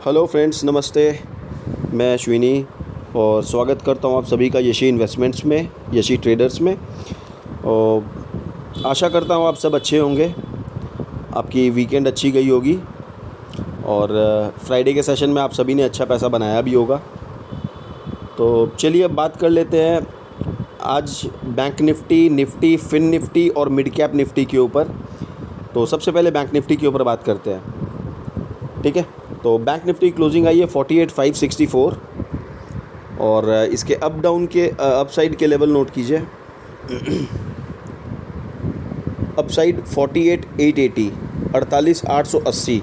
Hello friends, नमस्ते। मैं अश्विनी और स्वागत करता हूं आप सभी का यशी इन्वेस्टमेंट्स में, यशी ट्रेडर्स में। और आशा करता हूं आप सब अच्छे होंगे, आपकी वीकेंड अच्छी गई होगी और फ्राइडे के सेशन में आप सभी ने अच्छा पैसा बनाया भी होगा। तो चलिए अब बात कर लेते हैं आज बैंक निफ्टी, फिन निफ्टी और मिड कैप निफ्टी के ऊपर। तो सबसे पहले बैंक निफ्टी के ऊपर बात करते हैं, ठीक है। तो बैंक निफ्टी क्लोजिंग आई है 48,564 और इसके अप डाउन के अपसाइड के लेवल नोट कीजिए। अपसाइड 48,880, 48,880।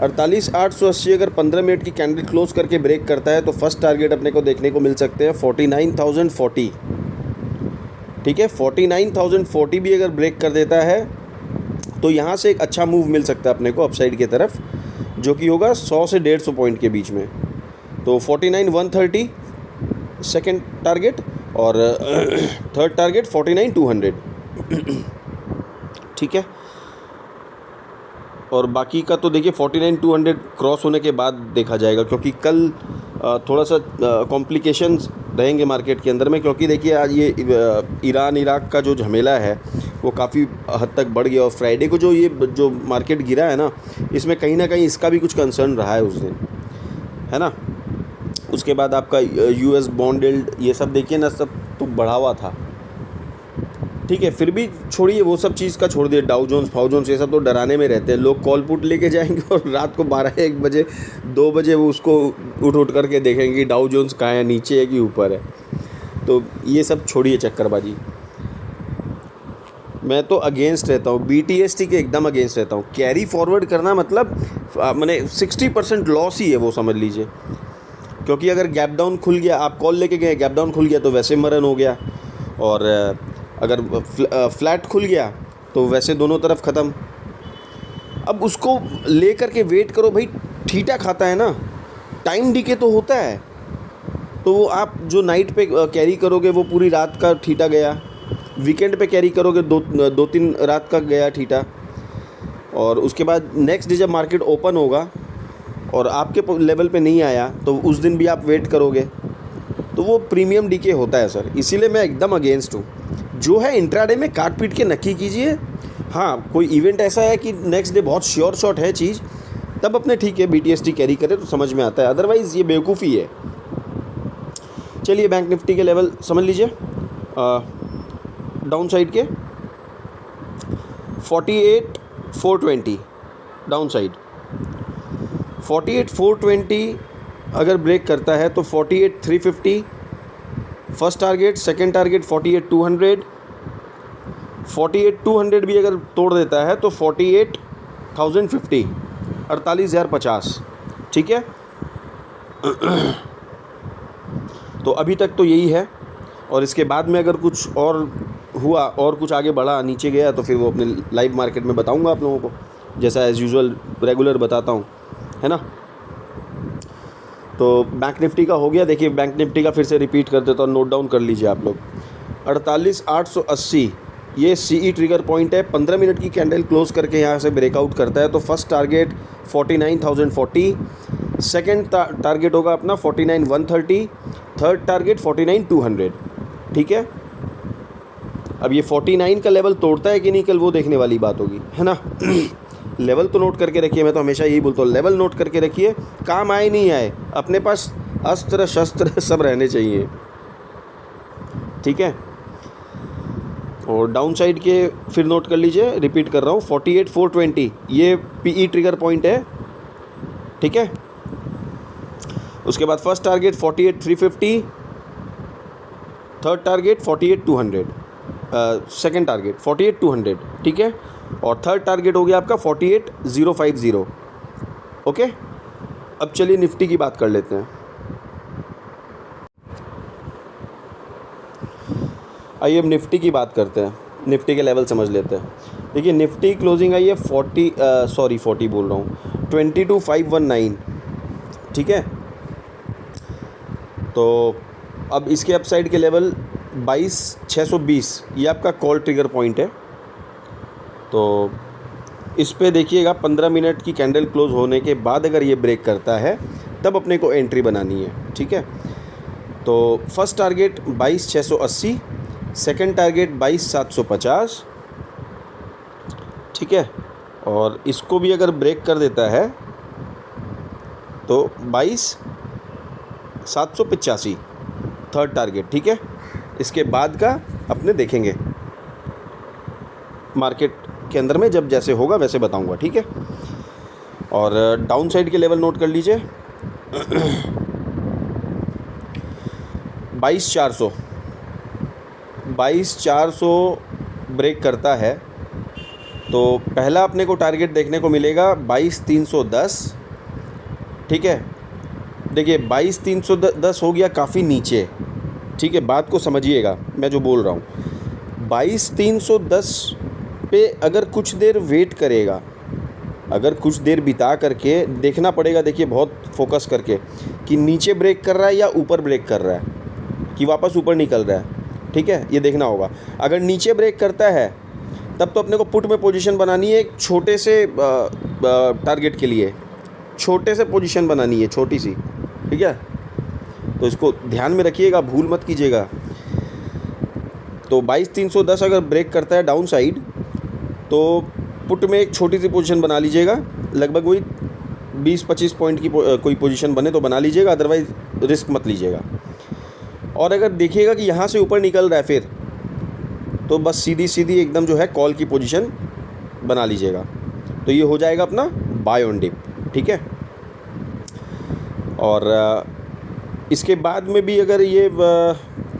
48,880 अगर 15 मिनट की कैंडल क्लोज करके ब्रेक करता है तो फर्स्ट टारगेट अपने को देखने को मिल सकते हैं 49,040, ठीक है। 49,040 भी अगर ब्रेक कर देता है तो यहाँ से एक अच्छा मूव मिल सकता है अपने को अपसाइड की तरफ, जो कि होगा 100 से 150 पॉइंट के बीच में। तो 49,130 सेकंड टारगेट और थर्ड टारगेट 49,200, ठीक है। और बाकी का तो देखिए 49,200 क्रॉस होने के बाद देखा जाएगा, क्योंकि कल थोड़ा सा कॉम्प्लिकेशंस रहेंगे मार्केट के अंदर में, क्योंकि देखिए आज ये ईरान इराक का जो झमेला है वो काफ़ी हद तक बढ़ गया और फ्राइडे को जो मार्केट गिरा है ना, इसमें कहीं ना कहीं इसका भी कुछ कंसर्न रहा है उस दिन, है ना। उसके बाद आपका यूएस बॉन्ड यील्ड ये सब देखिए ना, सब तो बढ़ा हुआ था, ठीक है। फिर भी छोड़िए, वो सब चीज़ का छोड़ दिए, डाउ जोन्स फाउ जोन्स ये सब तो डराने में रहते हैं। लोग कॉल पुट लेके जाएंगे और रात को 12-1 बजे 2 बजे वो उसको उठ करके देखेंगे डाउ जोन्स कहाँ है, नीचे है कि ऊपर है। तो ये सब छोड़िए चक्करबाजी। मैं तो अगेंस्ट रहता हूँ, BTST के एकदम अगेंस्ट रहता हूँ। कैरी फॉरवर्ड करना मतलब मैंने 60% लॉस ही है वो, समझ लीजिए। क्योंकि अगर गैप डाउन खुल गया, आप कॉल लेके गए, गैप डाउन खुल गया तो वैसे मरन हो गया, और अगर फ्लैट खुल गया तो वैसे दोनों तरफ ख़त्म। अब उसको ले करके वेट करो भाई, ठीटा खाता है ना, टाइम डीके तो होता है। तो वो आप जो नाइट पे कैरी करोगे वो पूरी रात का ठीटा गया, वीकेंड पे कैरी करोगे 2-3 रात का गया ठीटा, और उसके बाद नेक्स्ट डे जब मार्केट ओपन होगा और आपके लेवल पे नहीं आया तो उस दिन भी आप वेट करोगे, तो वो प्रीमियम डीके होता है सर। इसीलिए मैं एकदम अगेंस्ट हूँ। जो है इंट्राडे में काट पीट के नक्की कीजिए। हाँ, कोई इवेंट ऐसा है कि नेक्स्ट डे बहुत श्योर शॉट है चीज़, तब अपने ठीक है BTST कैरी करे तो समझ में आता है, अदरवाइज़ ये बेवकूफ़ी है। चलिए बैंक निफ्टी के लेवल समझ लीजिए। डाउन साइड के 48,420 डाउन साइड, 48,420 अगर ब्रेक करता है तो 48,350 फर्स्ट टारगेट, सेकंड टारगेट 48,200, 48,200 भी अगर तोड़ देता है तो 48,050, 48,050, ठीक है। तो अभी तक तो यही है, और इसके बाद में अगर कुछ और हुआ और कुछ आगे बढ़ा, नीचे गया, तो फिर वो अपने लाइव मार्केट में बताऊंगा आप लोगों को, जैसा एज़ यूजुअल रेगुलर बताता हूँ, है ना। तो बैंक निफ्टी का हो गया। देखिए बैंक निफ्टी का फिर से रिपीट कर देता हूँ, नोट डाउन कर लीजिए आप लोग। 48,880 ये CE ट्रिगर पॉइंट है। 15 मिनट की कैंडल क्लोज करके यहाँ से ब्रेकआउट करता है तो फर्स्ट टारगेट 49,040, सेकेंड टारगेट होगा अपना 49,130, थर्ड टारगेट 49,200, ठीक है। अब ये 49 का लेवल तोड़ता है कि नहीं कल, वो देखने वाली बात होगी, है ना। लेवल तो नोट करके रखिए, मैं तो हमेशा यही बोलता हूँ, लेवल नोट करके रखिए। काम आए नहीं आए, अपने पास अस्त्र शस्त्र सब रहने चाहिए, ठीक है। और डाउन साइड के फिर नोट कर लीजिए, रिपीट कर रहा हूँ, 48,420 ये PE ट्रिगर पॉइंट है, ठीक है। उसके बाद first target 48,350, third target 48,200, second target 48,200, ठीक है। और थर्ड टारगेट हो गया आपका 48,050, ओके। अब चलिए निफ्टी की बात कर लेते हैं। आइए अब निफ्टी की बात करते हैं, निफ्टी के लेवल समझ लेते हैं। देखिए निफ्टी क्लोजिंग आई है 40 बोल रहा हूँ, 22,519, ठीक है। तो अब इसके अपसाइड के लेवल 22,620 ये आपका कॉल ट्रिगर पॉइंट है। तो इस पे देखिएगा 15 मिनट की कैंडल क्लोज होने के बाद अगर ये ब्रेक करता है तब अपने को एंट्री बनानी है, ठीक है। तो फर्स्ट टारगेट 22,680, सेकंड टारगेट 22,750, ठीक है। और इसको भी अगर ब्रेक कर देता है तो 22,785 थर्ड टारगेट, ठीक है। इसके बाद का अपने देखेंगे मार्केट के अंदर में, जब जैसे होगा वैसे बताऊंगा, ठीक है। और डाउन साइड के लेवल नोट कर लीजिए 22,400 ब्रेक करता है तो पहला अपने को टारगेट देखने को मिलेगा 22,310, ठीक है। देखिए 22,310 हो गया काफ़ी नीचे, ठीक है। बात को समझिएगा मैं जो बोल रहा हूँ, 22,310 पे अगर कुछ देर वेट करेगा, अगर कुछ देर बिता करके देखना पड़ेगा, देखिए बहुत फोकस करके कि नीचे ब्रेक कर रहा है या ऊपर ब्रेक कर रहा है, कि वापस ऊपर निकल रहा है, ठीक है। ये देखना होगा। अगर नीचे ब्रेक करता है तब तो अपने को पुट में पोजीशन बनानी है एक छोटे से टारगेट के लिए, छोटे से पोजीशन बनानी है, छोटी सी, ठीक है। तो इसको ध्यान में रखिएगा, भूल मत कीजिएगा। तो 22,310 अगर ब्रेक करता है डाउन साइड तो पुट में एक छोटी सी पोजीशन बना लीजिएगा, लगभग वही 20-25 पॉइंट की कोई पोजीशन बने तो बना लीजिएगा, अदरवाइज़ रिस्क मत लीजिएगा। और अगर देखिएगा कि यहाँ से ऊपर निकल रहा है फिर तो बस सीधी सीधी एकदम जो है कॉल की पोजीशन बना लीजिएगा। तो ये हो जाएगा अपना बाय ऑन डिप, ठीक है। और इसके बाद में भी अगर ये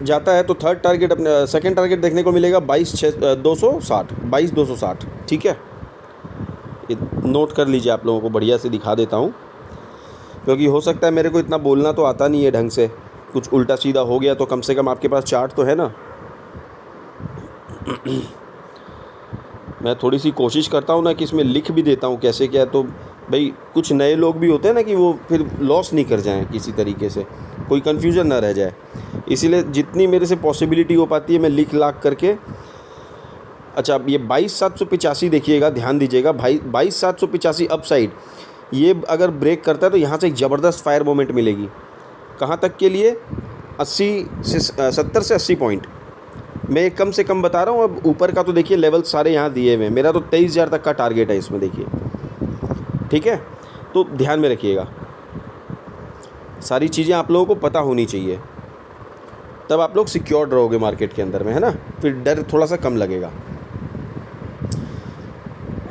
जाता है तो थर्ड टारगेट अपने सेकंड टारगेट देखने को मिलेगा 22,260, ठीक है। ये नोट कर लीजिए, आप लोगों को बढ़िया से दिखा देता हूँ, क्योंकि हो सकता है मेरे को इतना बोलना तो आता नहीं है ढंग से, कुछ उल्टा सीधा हो गया तो कम से कम आपके पास चार्ट तो है ना। मैं थोड़ी सी कोशिश करता हूँ ना कि इसमें लिख भी देता हूँ कैसे क्या है, तो भाई कुछ नए लोग भी होते हैं ना कि वो फिर लॉस नहीं कर जाएं किसी तरीके से, कोई कन्फ्यूज़न ना रह जाए। इसीलिए जितनी मेरे से पॉसिबिलिटी हो पाती है मैं लिख लाख करके। अच्छा, अब ये 22,785 देखिएगा, ध्यान दीजिएगा भाई, 22,785 अप साइड ये अगर ब्रेक करता है तो यहाँ से एक ज़बरदस्त फायर मोमेंट मिलेगी। कहाँ तक के लिए? 70 से 80 पॉइंट मैं कम से कम बता रहा हूँ। अब ऊपर का तो देखिए लेवल सारे यहाँ दिए हुए हैं, मेरा तो 23,000 तक का टारगेट है इसमें, देखिए, ठीक है। तो ध्यान में रखिएगा, सारी चीज़ें आप लोगों को पता होनी चाहिए, तब आप लोग सिक्योर्ड रहोगे मार्केट के अंदर में, है ना, फिर डर थोड़ा सा कम लगेगा।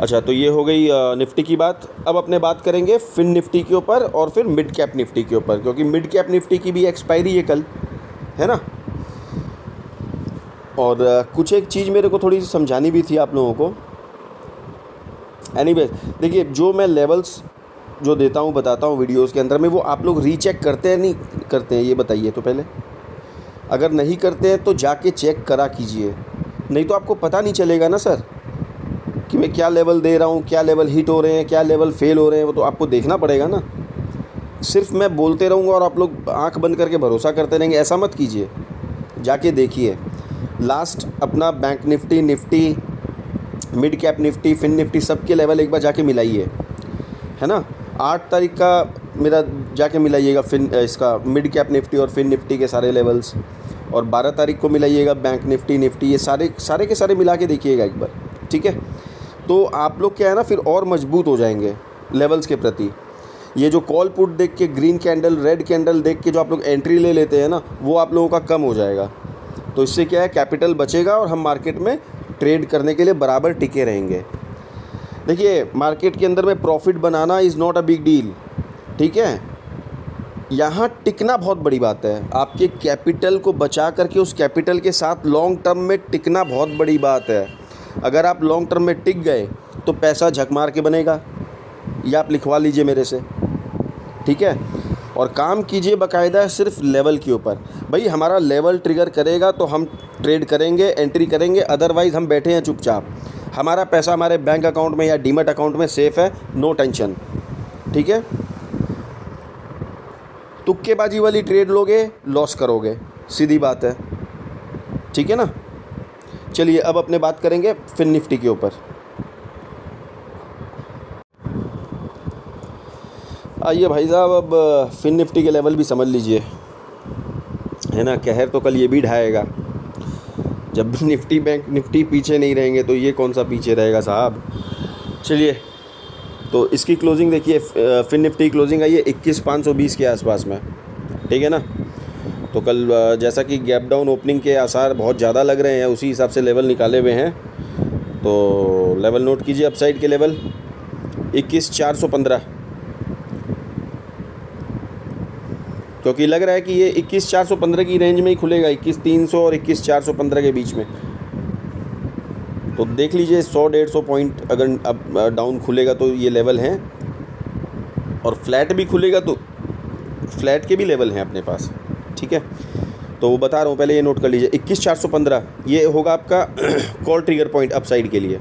अच्छा, तो ये हो गई निफ्टी की बात। अब अपने बात करेंगे फिन निफ्टी के ऊपर और फिर मिड कैप निफ्टी के ऊपर, क्योंकि मिड कैप निफ्टी की भी एक्सपायरी है कल, है ना। और कुछ एक चीज़ मेरे को थोड़ी सी समझानी भी थी आप लोगों को। एनीवेज, देखिए जो मैं लेवल्स जो देता हूँ बताता हूँ वीडियोस के अंदर में, वो आप लोग रीचेक करते हैं नहीं करते हैं, ये बताइए तो पहले। अगर नहीं करते हैं तो जाके चेक करा कीजिए, नहीं तो आपको पता नहीं चलेगा ना सर कि मैं क्या लेवल दे रहा हूँ, क्या लेवल हिट हो रहे हैं, क्या लेवल फेल हो रहे हैं, वो तो आपको देखना पड़ेगा ना। सिर्फ मैं बोलते रहूँगा और आप लोग आंख बंद करके भरोसा करते रहेंगे, ऐसा मत कीजिए। जाके देखिए लास्ट अपना bank Nifty, Nifty, mid cap Nifty, fin Nifty, सबके लेवल एक बार जाके मिलाइए, है ना। 8 तारीख का मेरा जाके मिलाइएगा फिन इसका मिड कैप निफ्टी और फिन निफ्टी के सारे लेवल्स, और 12 तारीख को मिलाइएगा बैंक निफ्टी, निफ्टी, ये सारे के सारे मिला के देखिएगा एक बार, ठीक है। तो आप लोग क्या है ना फिर और मजबूत हो जाएंगे लेवल्स के प्रति। ये जो कॉल पुट देख के, ग्रीन कैंडल, रेड कैंडल देख के जो आप लोग एंट्री ले लेते हैं ना, वो आप लोगों का कम हो जाएगा। तो इससे क्या है, कैपिटल बचेगा और हम मार्केट में ट्रेड करने के लिए बराबर टिके रहेंगे। देखिए मार्केट के अंदर में profit banana is not a big deal, ठीक है। यहाँ टिकना बहुत बड़ी बात है, आपके कैपिटल को बचा करके उस कैपिटल के साथ लॉन्ग टर्म में टिकना बहुत बड़ी बात है। अगर आप लॉन्ग टर्म में टिक गए तो पैसा झक मार के बनेगा, या आप लिखवा लीजिए मेरे से, ठीक है। और काम कीजिए बाकायदा सिर्फ लेवल के ऊपर। भाई हमारा लेवल ट्रिगर करेगा तो हम ट्रेड करेंगे, एंट्री करेंगे, अदरवाइज़ हम बैठे हैं चुपचाप। हमारा पैसा हमारे बैंक अकाउंट में या डीमैट अकाउंट में सेफ़ है, नो टेंशन, ठीक है। तुक्केबाजी वाली ट्रेड लोगे लॉस करोगे, सीधी बात है, ठीक है ना। चलिए अब अपने बात करेंगे फिन निफ्टी के ऊपर। आइए भाई साहब, अब फिन निफ्टी के लेवल भी समझ लीजिए, है ना। कहर तो कल ये भी ढाएगा। जब निफ्टी बैंक निफ्टी पीछे नहीं रहेंगे तो ये कौन सा पीछे रहेगा साहब। चलिए, तो इसकी क्लोजिंग देखिए, फिन निफ्टी क्लोजिंग आई है 21,520 के आसपास में, ठीक है ना। तो कल जैसा कि गैप डाउन ओपनिंग के आसार बहुत ज़्यादा लग रहे हैं, उसी हिसाब से लेवल निकाले हुए हैं। तो लेवल नोट कीजिए, अपसाइड के लेवल 21,415, क्योंकि लग रहा है कि ये 21,415 की रेंज में ही खुलेगा, 21,300 और 21,415 के बीच में। तो देख लीजिए 100-150 पॉइंट अगर अब डाउन खुलेगा तो ये लेवल हैं, और फ्लैट भी खुलेगा तो फ्लैट के भी लेवल हैं अपने पास, ठीक है। तो वो बता रहा हूँ, पहले ये नोट कर लीजिए, 21,415 ये होगा आपका कॉल ट्रिगर पॉइंट अपसाइड के लिए।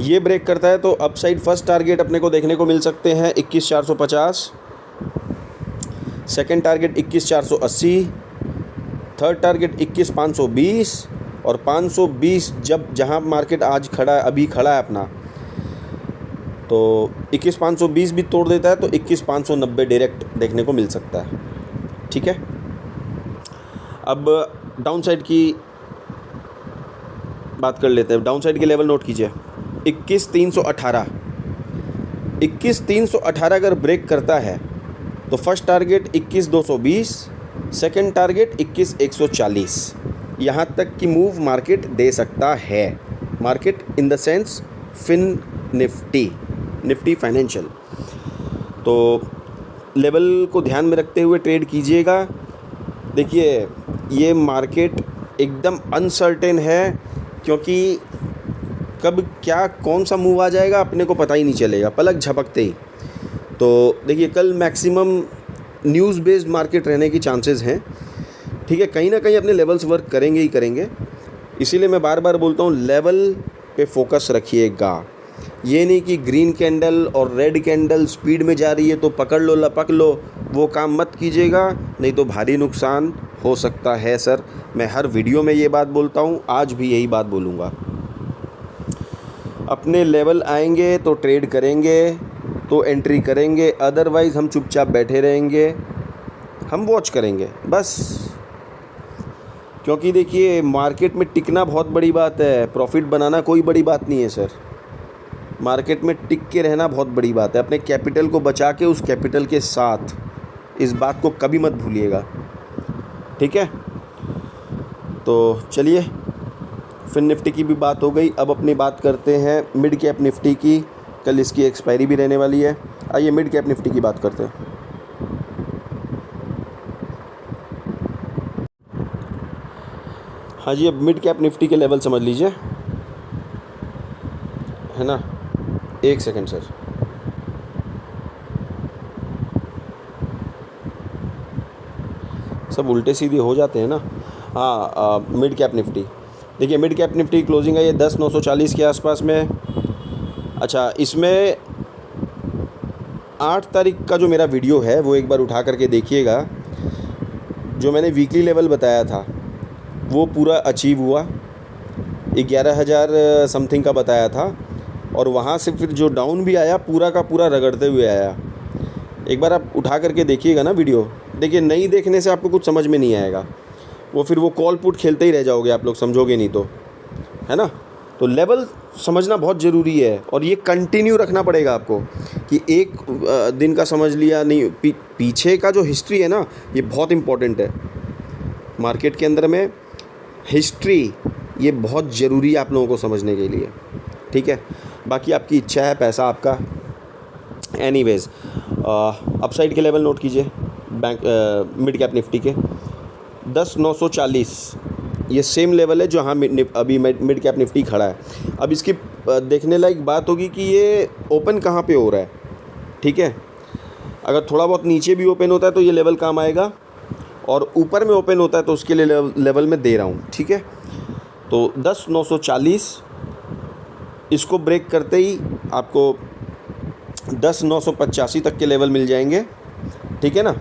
ये ब्रेक करता है तो अपसाइड फर्स्ट टारगेट अपने को देखने को मिल सकते हैं 21,450, सेकंड टारगेट 21,480, थर्ड टारगेट 21,520, और 520 जब जहां मार्केट आज खड़ा है, अभी खड़ा है अपना, तो 21,520 भी तोड़ देता है तो 21,590 डायरेक्ट देखने को मिल सकता है, ठीक है। अब डाउन साइड की बात कर लेते हैं। डाउन साइड के लेवल नोट कीजिए, 21,318। 21,318 अगर ब्रेक करता है तो फर्स्ट टारगेट 21,220, सेकंड टारगेट 21,140। यहाँ तक की मूव मार्केट दे सकता है, market in the sense fin Nifty financial. तो लेवल को ध्यान में रखते हुए ट्रेड कीजिएगा। देखिए, ये मार्केट एकदम अनसर्टेन है, क्योंकि कब क्या कौन सा मूव आ जाएगा अपने को पता ही नहीं चलेगा पलक झपकते ही। तो देखिए, कल मैक्सिमम न्यूज़ बेस्ड मार्केट रहने की चांसेस हैं, ठीक है। कहीं ना कहीं अपने लेवल्स वर्क करेंगे ही करेंगे, इसीलिए मैं बार बार बोलता हूँ लेवल पे फोकस रखिएगा। ये नहीं कि ग्रीन कैंडल और रेड कैंडल स्पीड में जा रही है तो पकड़ लो लपक लो, वो काम मत कीजिएगा, नहीं तो भारी नुकसान हो सकता है सर। मैं हर वीडियो में ये बात बोलता हूँ, आज भी यही बात बोलूँगा। अपने लेवल आएंगे तो ट्रेड करेंगे, तो एंट्री करेंगे, अदरवाइज़ हम चुपचाप बैठे रहेंगे, हम वॉच करेंगे बस। क्योंकि देखिए, मार्केट में टिकना बहुत बड़ी बात है, प्रॉफिट बनाना कोई बड़ी बात नहीं है सर। मार्केट में टिक के रहना बहुत बड़ी बात है। अपने कैपिटल को बचा के उस कैपिटल के साथ, इस बात को कभी मत भूलिएगा, ठीक है। तो चलिए, फिन निफ्टी की भी बात हो गई, अब अपनी बात करते हैं मिड कैप निफ्टी की। कल इसकी एक्सपायरी भी रहने वाली है। आइए मिड कैप निफ्टी की बात करते हैं। हाँ जी, अब मिड कैप निफ्टी के लेवल समझ लीजिए, है ना। एक सेकंड सर, सब उल्टे सीधे हो जाते हैं ना। हाँ, मिड कैप निफ्टी देखिए, मिड कैप निफ्टी क्लोजिंग है ये 10,940 के आसपास में। अच्छा, इसमें 8 तारीख का जो मेरा वीडियो है वो एक बार उठा करके देखिएगा। जो मैंने वीकली लेवल बताया था वो पूरा अचीव हुआ, 11,000 समथिंग का बताया था, और वहाँ से फिर जो डाउन भी आया पूरा का पूरा रगड़ते हुए आया। एक बार आप उठा करके देखिएगा ना वीडियो। देखिए, नहीं देखने से आपको कुछ समझ में नहीं आएगा, वो फिर वो कॉल पुट खेलते ही रह जाओगे आप लोग, समझोगे नहीं तो, है ना। तो लेवल समझना बहुत ज़रूरी है, और ये कंटिन्यू रखना पड़ेगा आपको कि एक दिन का समझ लिया नहीं, पीछे का जो हिस्ट्री है ना, ये बहुत इम्पोर्टेंट है मार्केट के अंदर में। हिस्ट्री ये बहुत ज़रूरी है आप लोगों को समझने के लिए, ठीक है। बाकी आपकी इच्छा है, पैसा आपका। एनीवेज, अपसाइड के लेवल नोट कीजिए बैंक मिड कैप निफ्टी के 10,940, ये सेम लेवल है जो हाँ अभी मिड कैप निफ्टी खड़ा है। अब इसकी देखने लायक बात होगी कि ये ओपन कहाँ पे हो रहा है, ठीक है। अगर थोड़ा बहुत नीचे भी ओपन होता है तो ये लेवल काम आएगा, और ऊपर में ओपन होता है तो उसके लिए लेवल में दे रहा हूँ, ठीक है। तो 10,940 इसको ब्रेक करते ही आपको 10,985 तक के लेवल मिल जाएंगे, ठीक है ना।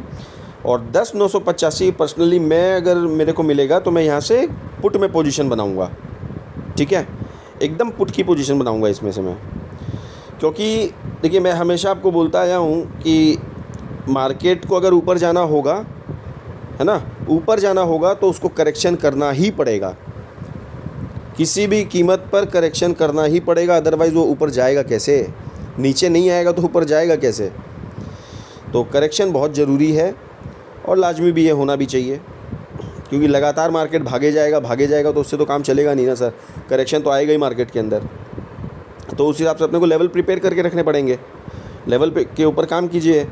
और 10,985 पर्सनली मैं अगर मेरे को मिलेगा तो मैं यहाँ से पुट में पोजीशन बनाऊँगा, ठीक है। एकदम पुट की पोजीशन बनाऊँगा इसमें से मैं, क्योंकि देखिए मैं हमेशा आपको बोलता आया हूँ कि मार्केट को अगर ऊपर जाना होगा, है ना, ऊपर जाना होगा तो उसको करेक्शन करना ही पड़ेगा, किसी भी कीमत पर करेक्शन करना ही पड़ेगा, अदरवाइज़ वो ऊपर जाएगा कैसे? नीचे नहीं आएगा तो ऊपर जाएगा कैसे? तो करेक्शन बहुत ज़रूरी है और लाजमी भी है, होना भी चाहिए, क्योंकि लगातार मार्केट भागे जाएगा तो उससे तो काम चलेगा नहीं ना सर। करेक्शन तो आएगा ही मार्केट के अंदर, तो उस हिसाब से अपने को लेवल प्रिपेयर करके रखने पड़ेंगे। लेवल पे के ऊपर काम कीजिए।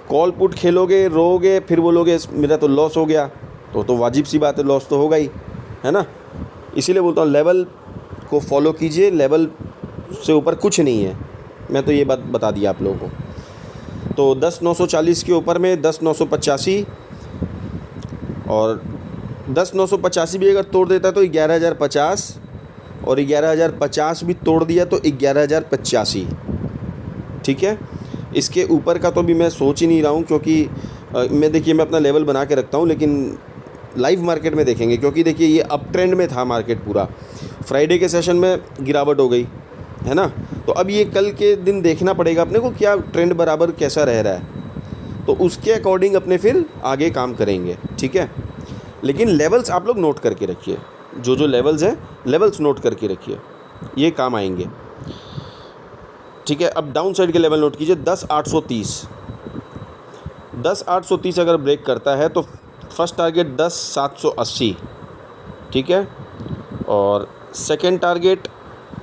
कॉल पुट खेलोगे, रोगे, फिर बोलोगे मेरा तो लॉस हो गया, तो वाजिब सी बात है, लॉस तो होगा ही, है ना। इसीलिए बोलता हूँ लेवल को फॉलो कीजिए, लेवल से ऊपर कुछ नहीं है। मैं तो ये बात बता दिया आप लोगों को। तो 10,940 के ऊपर में 10,985 और 10,985 भी अगर तोड़ देता है तो 11,050 और 11,050 भी तोड़ दिया तो 11,085। ठीक है, इसके ऊपर का तो भी मैं सोच ही नहीं रहा हूँ, क्योंकि मैं अपना लेवल बना के रखता हूँ, लेकिन लाइव मार्केट में देखेंगे, क्योंकि देखिए ये अप ट्रेंड में था मार्केट पूरा। फ्राइडे के सेशन में गिरावट हो गई, है ना, तो अब ये कल के दिन देखना पड़ेगा अपने को क्या ट्रेंड बराबर कैसा रह रहा है, तो उसके अकॉर्डिंग अपने फिर आगे काम करेंगे। ठीक है, लेकिन लेवल्स आप लोग नोट करके रखिए, जो लेवल्स हैं लेवल्स नोट करके रखिए, ये काम आएंगे। ठीक है, अब डाउन साइड के लेवल नोट कीजिए। 10,830 अगर ब्रेक करता है तो फर्स्ट टारगेट 10,780। ठीक है, और सेकंड टारगेट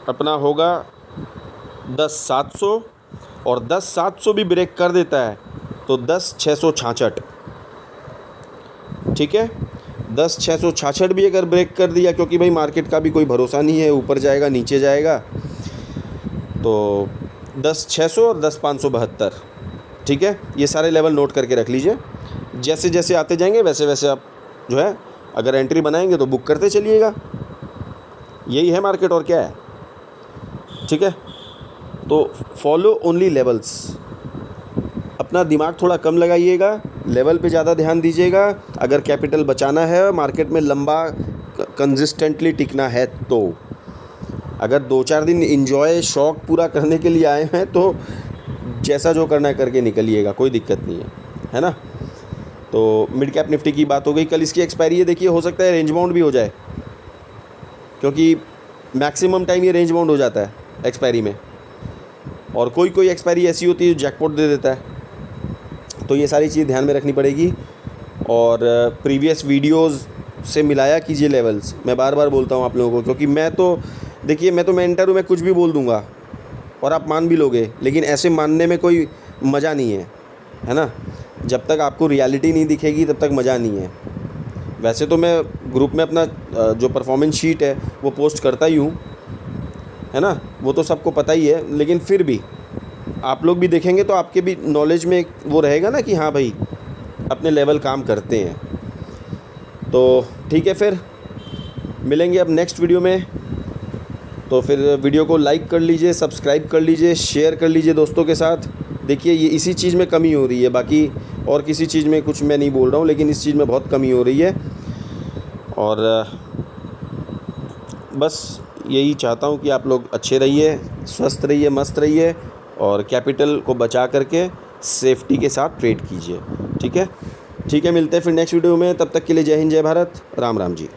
अपना होगा 10,700 और 10,700 भी ब्रेक कर देता है तो 10,666। ठीक है, 10,666 भी अगर ब्रेक कर दिया, क्योंकि भाई मार्केट का भी कोई भरोसा नहीं है, ऊपर जाएगा नीचे जाएगा, तो 10,600 और 10,572। ठीक है, ये सारे लेवल नोट करके रख लीजिए। जैसे जैसे आते जाएंगे वैसे वैसे आप जो है अगर एंट्री बनाएंगे तो बुक करते चलिएगा। यही है मार्केट, और क्या है। ठीक है, तो फॉलो ओनली लेवल्स। अपना दिमाग थोड़ा कम लगाइएगा, लेवल पे ज़्यादा ध्यान दीजिएगा। अगर कैपिटल बचाना है, मार्केट में लंबा कंसिस्टेंटली टिकना है, तो अगर 2-4 दिन इंजॉय शौक पूरा करने के लिए आए हैं तो जैसा जो करना है करके निकलिएगा, कोई दिक्कत नहीं है ना। तो मिड कैप निफ्टी की बात हो गई। कल इसकी एक्सपायरी है, देखिए हो सकता है रेंज बाउंड भी हो जाए, क्योंकि मैक्सिमम टाइम ये रेंज बाउंड हो जाता है एक्सपायरी में, और कोई एक्सपायरी ऐसी होती है जो जैकपॉट दे देता है। तो ये सारी चीज़ ध्यान में रखनी पड़ेगी। और प्रीवियस वीडियोज़ से मिलाया कीजिए लेवल्स। मैं बार बार बोलता हूँ आप लोगों को, क्योंकि मैं तो मेंटर हूँ, मैं कुछ भी बोल दूँगा और आप मान भी लोगे, लेकिन ऐसे मानने में कोई मज़ा नहीं है ना। जब तक आपको रियलिटी नहीं दिखेगी तब तक मज़ा नहीं है। वैसे तो मैं ग्रुप में अपना जो परफॉर्मेंस शीट है वो पोस्ट करता ही हूँ, है ना, वो तो सबको पता ही है, लेकिन फिर भी आप लोग भी देखेंगे तो आपके भी नॉलेज में वो रहेगा ना कि हाँ भाई अपने लेवल काम करते हैं। तो ठीक है, फिर मिलेंगे अब नेक्स्ट वीडियो में। तो फिर वीडियो को लाइक कर लीजिए, सब्सक्राइब कर लीजिए, शेयर कर लीजिए दोस्तों के साथ। देखिए ये इसी चीज़ में कमी हो रही है, बाकी और किसी चीज़ में कुछ मैं नहीं बोल रहा हूँ, लेकिन इस चीज़ में बहुत कमी हो रही है। और बस यही चाहता हूँ कि आप लोग अच्छे रहिए, स्वस्थ रहिए, मस्त रहिए, और कैपिटल को बचा करके सेफ्टी के साथ ट्रेड कीजिए। ठीक है, मिलते हैं फिर नेक्स्ट वीडियो में। तब तक के लिए जय हिंद, जय भारत, राम राम जी।